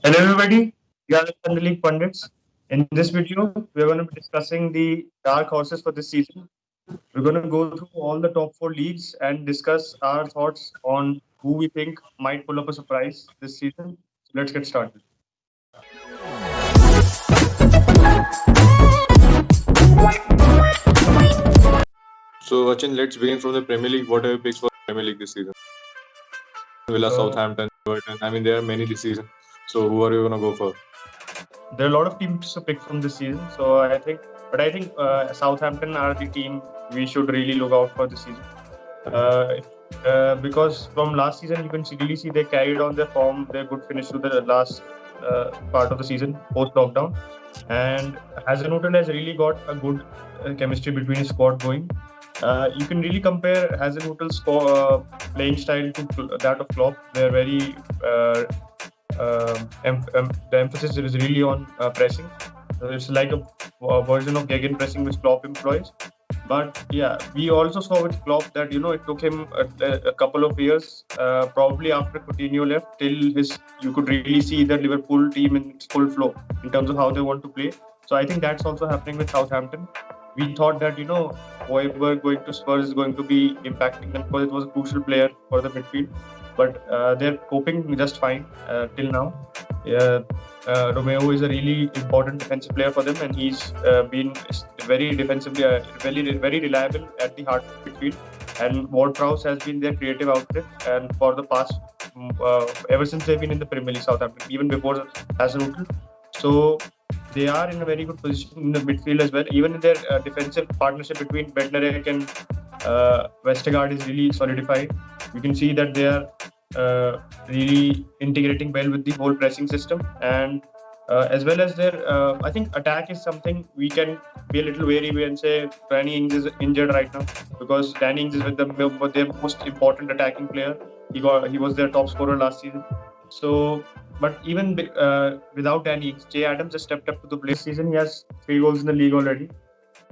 Hello everybody, we are the Thunder League Pundits. In this video, we're going to be discussing the dark horses for this season. We're going to go through all the top four leagues and discuss our thoughts on who we think might pull up a surprise this season. So let's get started. So, Achin, let's begin from the Premier League. What are your picks for Premier League this season? Villa, Southampton, Everton. I mean, there are many this season. So, who are you gonna go for? There are a lot of teams to pick from this season. So I think Southampton are the team we should really look out for this season. Because from last season, you can really see they carried on their form, their good finish to the last part of the season post lockdown. And Hazelnuttl has really got a good chemistry between his squad going. You can really compare Hazelnuttl's playing style to that of Klopp. They're very the emphasis is really on pressing. It's like a version of Gegen pressing which Klopp employs. But yeah, we also saw with Klopp that it took him a couple of years, probably after Coutinho left, till you could really see the Liverpool team in its full flow in terms of how they want to play. So I think that's also happening with Southampton. We thought that Højbjerg going to Spurs is going to be impacting them because it was a crucial player for the midfield. But they're coping just fine till now. Romeo is a really important defensive player for them, and he's been very defensively, very reliable at the heart of the midfield. And Ward-Prowse has been their creative outlet, and for the past, ever since they've been in the Premier League, Southampton, even before Hazelnuttl. So they are in a very good position in the midfield as well. Even in their defensive partnership between Bednarek and Vestergaard is really solidified. You can see that they are really integrating well with the whole pressing system, and as well as their I think attack is something we can be a little wary when say Danny Ings is injured right now, because Danny Ings is with their most important attacking player. He was their top scorer last season. So but even without Danny Ings, Jay Adams has stepped up to the plate this season. He has 3 goals in the league already,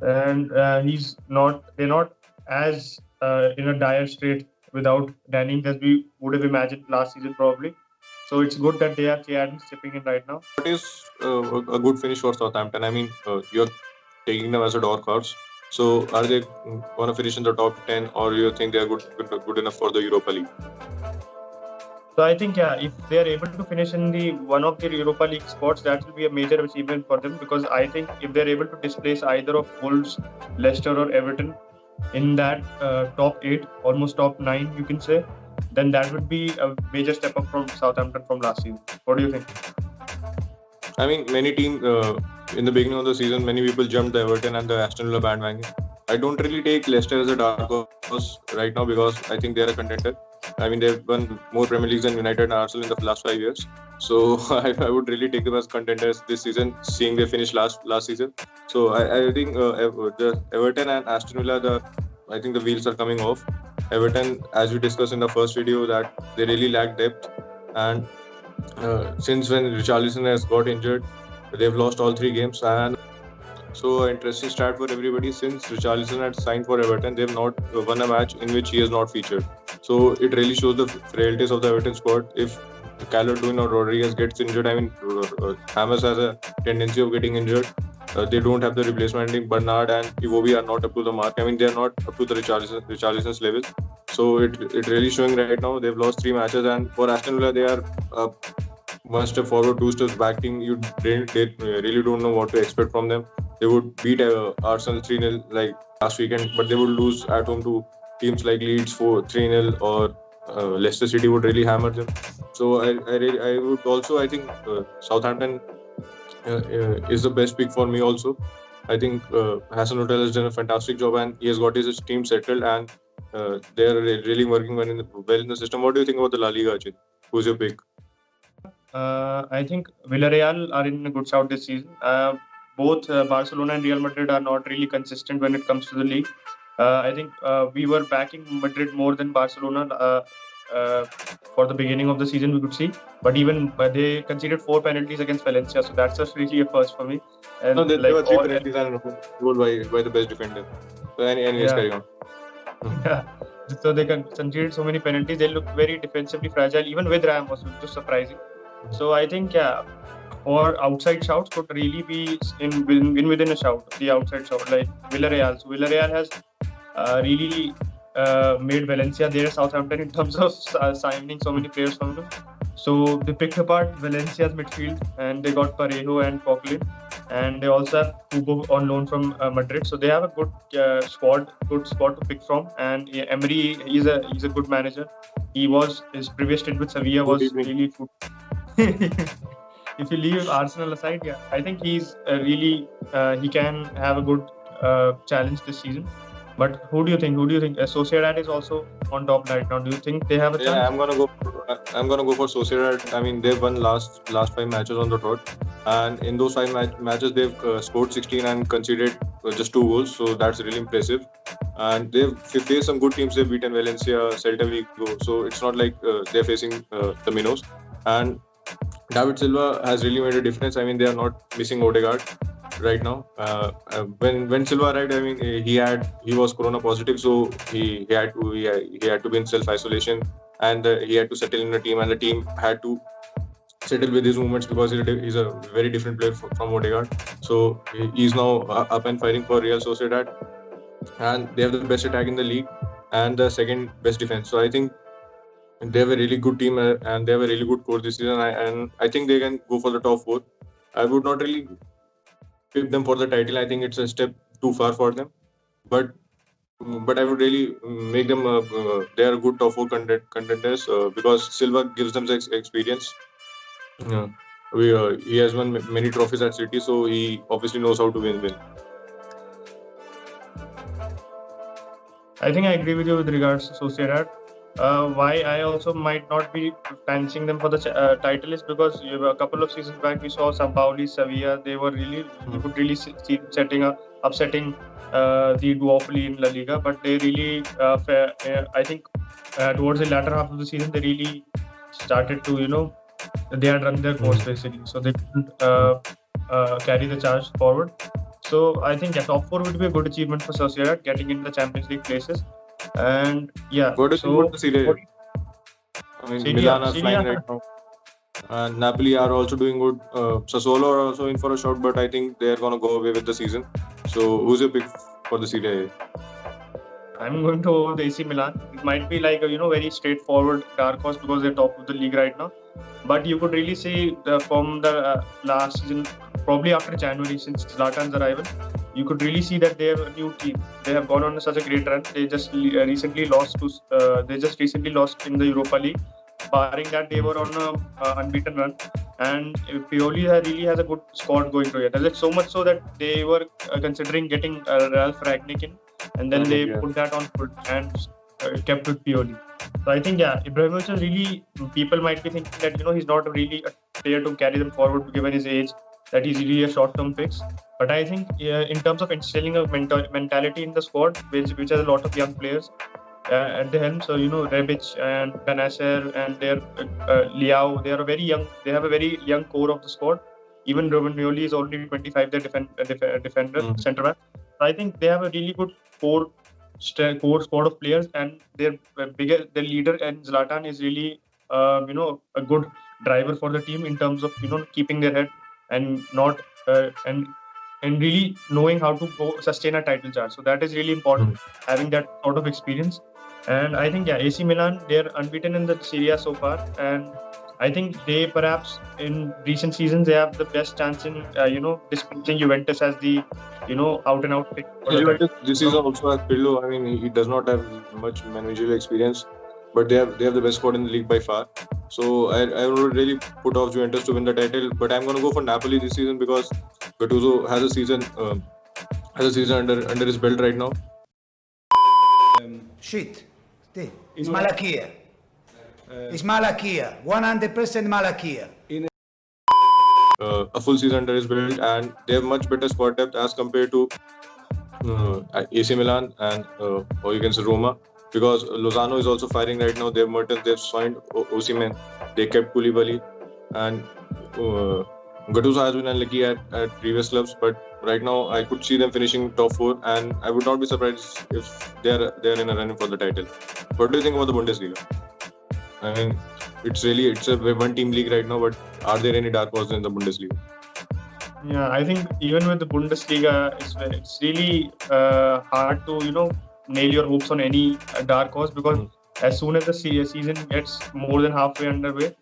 and they're not as in a dire state without Danny Ings as we would have imagined last season probably. So it's good that they have Jay Adams stepping in right now. What is a good finish for Southampton? I mean, you're taking them as a dark horse. So, are they gonna finish in the top 10, or you think they are good enough for the Europa League? So I think if they are able to finish in the one of the Europa League spots, that will be a major achievement for them, because I think if they're able to displace either of Wolves, Leicester or Everton in that top 8, almost top 9 you can say, then that would be a major step up from Southampton from last season. What do you think? I mean, many teams in the beginning of the season, many people jumped the Everton and the Aston Villa bandwagon. I don't really take Leicester as a dark horse right now because I think they're a contender. I mean, they've won more Premier Leagues than United and Arsenal in the last 5 years. So I would really take them as contenders this season, seeing they finished last season. So I think the Everton and Aston Villa, I think the wheels are coming off. Everton, as we discussed in the first video, that they really lack depth, and since when Richarlison has got injured, they've lost all 3 games. And so interesting stat for everybody: since Richarlison had signed for Everton, they've not won a match in which he has not featured. So it really shows the frailties of the Everton squad. If Calvert-Lewin or Rodriguez gets injured, I mean, Hammers has a tendency of getting injured. They don't have the replacement. I think Bernard and Iwobi are not up to the mark. I mean, they are not up to the Richarlison's level. So it really showing right now. They've lost 3 matches, and for Aston Villa, they are one step forward, 2 steps back team. They really don't know what to expect from them. They would beat Arsenal 3-0 like last weekend, but they would lose at home to teams like Leeds 3-0, or Leicester City would really hammer them. So I would also, I think Southampton is the best pick for me also. I think Hasenhuttl has done a fantastic job, and he has got his team settled, and they are really working well in the system. What do you think about the La Liga, Ajit? Who's your pick? I think Villarreal are in a good shout this season. Both Barcelona and Real Madrid are not really consistent when it comes to the league. I think we were backing Madrid more than Barcelona for the beginning of the season, we could see. But even they conceded 4 penalties against Valencia, so that's just really a first for me. And no, there were 3 penalties and goal by the best defender. So anyways, carry on. Yeah. So they conceded so many penalties. They look very defensively fragile, even with Ramos, which is surprising. So I think or outside shouts could really be win within a shout. The outside shout like Villarreal. So Villarreal has really made Valencia their Southampton in terms of signing so many players from them. So they picked apart Valencia's midfield and they got Parejo and Coquelin, and they also have Kubo on loan from Madrid. So they have a good squad to pick from. And Emery, he's a good manager. His previous stint with Sevilla was really good. If you leave Arsenal aside, I think he's really he can have a good challenge this season. But who do you think? Sociedad is also on top right now. Do you think they have a chance? Yeah, I'm gonna go for Sociedad. I mean, they've won last 5 matches on the trot, and in those 5 matches they've scored 16 and conceded just 2 goals. So that's really impressive. And they've faced some good teams. They've beaten Valencia, Celta Vigo. So it's not like they're facing the minnows. And David Silva has really made a difference. I mean, they are not missing Odegaard right now. When Silva arrived, I mean, he was corona positive, so he had to be in self isolation, and he had to settle in the team, and the team had to settle with his movements because he's a very different player from Odegaard. So he's now up and firing for Real Sociedad, and they have the best attack in the league and the second best defense. So I think they have a really good team and they have a really good core this season, and I think they can go for the top 4. I would not really pick them for the title. I think it's a step too far for them, but I would really make them they are good top 4 contenders because Silva gives them experience. He has won many trophies at City, so he obviously knows how to win. I think I agree with you with regards to Sociedad. Why I also might not be fancying them for the title is because a couple of seasons back we saw Sampaoli, Sevilla. They were really you could really see them upsetting the duopoly in La Liga. But they really, I think, towards the latter half of the season, they really started to they had run their course basically, so they couldn't carry the charge forward. So I think top 4 would be a good achievement for Sociedad, getting into the Champions League places. And what do you think about the Serie A? I mean, Milan are flying right now, and Napoli are also doing good. Sassuolo are also in for a shot, but I think they are gonna go away with the season. So who's your pick for the Serie A? I'm going to go with AC Milan. It might be like a very straightforward dark horse because they're top of the league right now. But you could really see from the last season, probably after January, since Zlatan's arrival, you could really see that they have a new team. They have gone on such a great run. They just recently lost in the Europa League. Barring that, they were on an unbeaten run, and Pioli really has a good squad going to it. It's so much so that they were considering getting Ralf Rangnick in, and then they put that on foot and kept with Pioli. So I think Ibrahimovic is really, people might be thinking that he's not really a player to carry them forward given his age, that he's really a short-term fix. But I think in terms of instilling a mentality in the squad, which has a lot of young players at the helm, so Rebic and Benacer and their Liao, they are very young. They have a very young core of the squad. Even Romagnoli is only 25, their defender, centre back. So I think they have a really good core squad of players, and their leader and Zlatan is really a good driver for the team in terms of keeping their head and not and really knowing how to sustain a title charge. So that is really important, having that sort of experience. And I think AC Milan, they're unbeaten in the Serie A so far, and I think they perhaps in recent seasons they have the best chance in dispensing Juventus as the out and out pick. Juventus this season also has Pirlo. I mean, he does not have much managerial experience, but they have the best squad in the league by far. So I would really put off Juventus to win the title, but I'm going to go for Napoli this season because Gattuso has a season under his belt right now. It's Malachia. It's Malachia. 100% Malachia. A full season under his belt, and they have much better squad depth as compared to AC Milan and or you can say Roma, because Lozano is also firing right now. They have Mertens, they've signed Osimhen, they kept Koulibaly, and Gattuso has been unlucky at previous clubs, but right now I could see them finishing top 4, and I would not be surprised if they're in a run for the title. What do you think about the Bundesliga? I mean, it's a one-team league right now, but are there any dark horses in the Bundesliga? Yeah, I think even with the Bundesliga, it's really hard to nail your hopes on any dark horse, because as soon as the season gets more than halfway underway,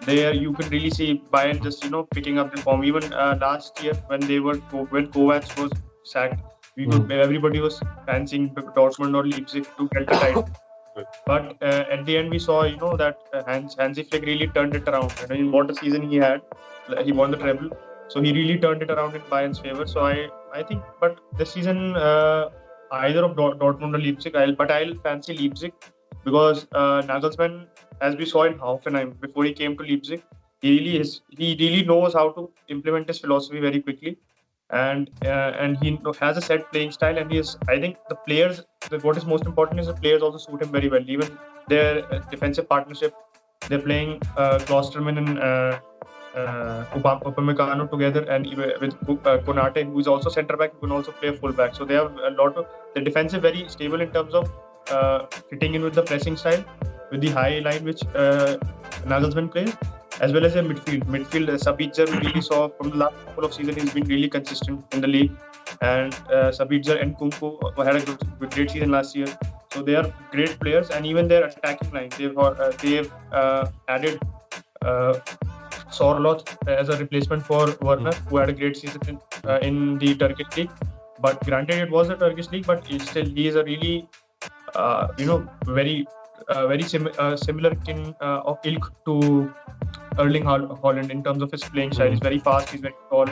there you can really see Bayern just picking up the form. Even last year when Kovac was sacked, everybody was fancying Dortmund or Leipzig to get the title. But at the end, we saw that Hansi Flick really turned it around. I mean, what a season he had! He won the treble, so he really turned it around in Bayern's favor. So I think, but this season either of Dortmund or Leipzig, I'll fancy Leipzig, because Nagelsmann, as we saw in Hoffenheim before he came to Leipzig, he really knows how to implement his philosophy very quickly. And he has a set playing style, and I think the players, what is most important is the players also suit him very well. Even their defensive partnership, they're playing Klosterman and Upamecano together, and with Konate, who is also centre back, who can also play full back. So they have a lot of the defensive very stable in terms of fitting in with the pressing style, with the high line which Nagelsmann plays, as well as a midfield. Sabitzer, we really saw from the last couple of seasons, he's been really consistent in the league. And Sabitzer and Kunku had a great season last year. So they are great players, and even their attacking line, they've added Sorloth as a replacement for Werner, who had a great season in the Turkish league. But granted, it was a Turkish league, but he is a really very similar kin of ilk to Erling Haaland in terms of his playing style. He's very fast, he's very tall,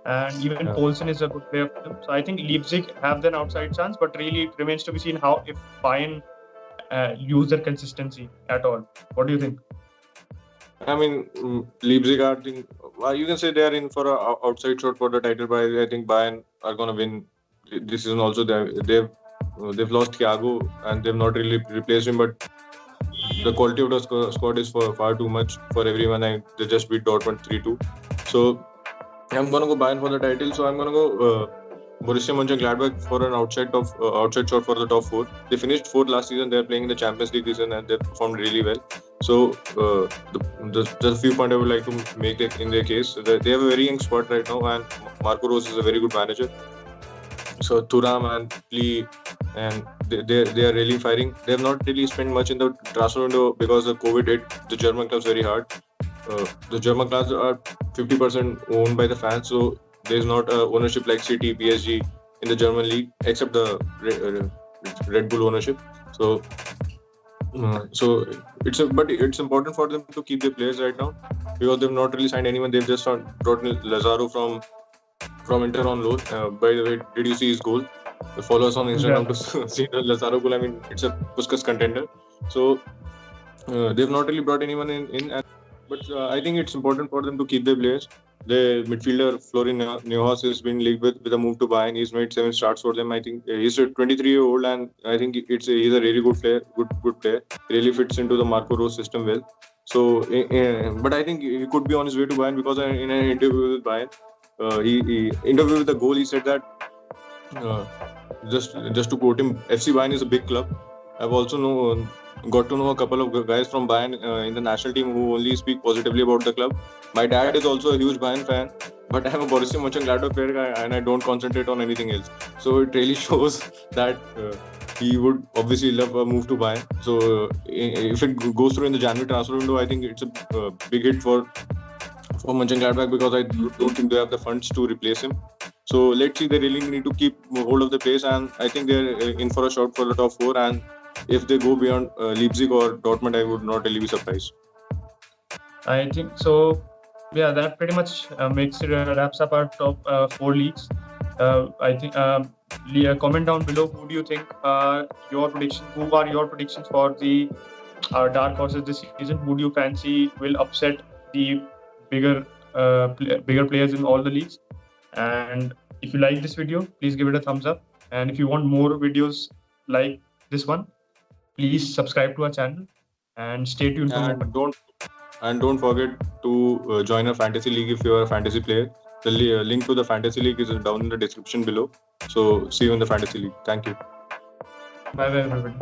and even Poulsen is a good player for them. So I think Leipzig have an outside chance, but really it remains to be seen how if Bayern use their consistency at all. What do you think? I mean, Leipzig are, you can say they are in for an outside shot for the title, but I think Bayern are going to win this season also. They've lost Thiago and they've not really replaced him, but the quality of the squad is far too much for everyone. They just beat Dortmund 3-2. So I'm going to go Bayern for the title. So I'm going to go Borussia Mönchengladbach for an outside shot for the top 4. They finished 4th last season. They're playing in the Champions League season and they performed really well. So just a few points I would like to make in their case. They have a very young squad right now, and Marco Rose is a very good manager. So Thuram and Pli, and they are really firing. They have not really spent much in the transfer window because the COVID hit the German clubs very hard. The German clubs are 50% owned by the fans, so there is not ownership like City, PSG in the German league, except the Red Bull ownership. So it's important for them to keep their players right now, because they've not really signed anyone. They've just brought in Lazaro from Inter on loan. By the way, did you see his goal? Follow us on Instagram to see the Lazaro goal. I mean, it's a Puskas contender. So they've not really brought anyone in. But I think it's important for them to keep their players. The midfielder Florian Neuhaus has been linked with a move to Bayern. He's made 7 starts for them. I think he's a 23-year-old, and I think he's a really good player. Good player. Really fits into the Marco Rose system well. So, but I think he could be on his way to Bayern, because in an interview with Bayern, he interviewed with the goal. He said that just to quote him, FC Bayern is a big club. I've also got to know a couple of guys from Bayern in the national team who only speak positively about the club. My dad is also a huge Bayern fan, but I'm a Borussia Mönchengladbach player and I don't concentrate on anything else. So it really shows that he would obviously love a move to Bayern. So if it goes through in the January transfer window, I think it's a big hit for Mönchengladbach, because I don't think they have the funds to replace him. So let's see, they really need to keep hold of the place, and I think they're in for a shot for the top 4. And if they go beyond Leipzig or Dortmund, I would not really be surprised. I think so. Yeah, that pretty much wraps up our top 4 leagues. I think comment down below, who do you think your prediction? Who are your predictions for the dark horses this season? Who do you fancy will upset the bigger players in all the leagues? And if you like this video, please give it a thumbs up. And if you want more videos like this one, please subscribe to our channel and stay tuned. And don't forget to join a fantasy league if you are a fantasy player. The link to the fantasy league is down in the description below. So see you in the fantasy league. Thank you. Bye bye everybody.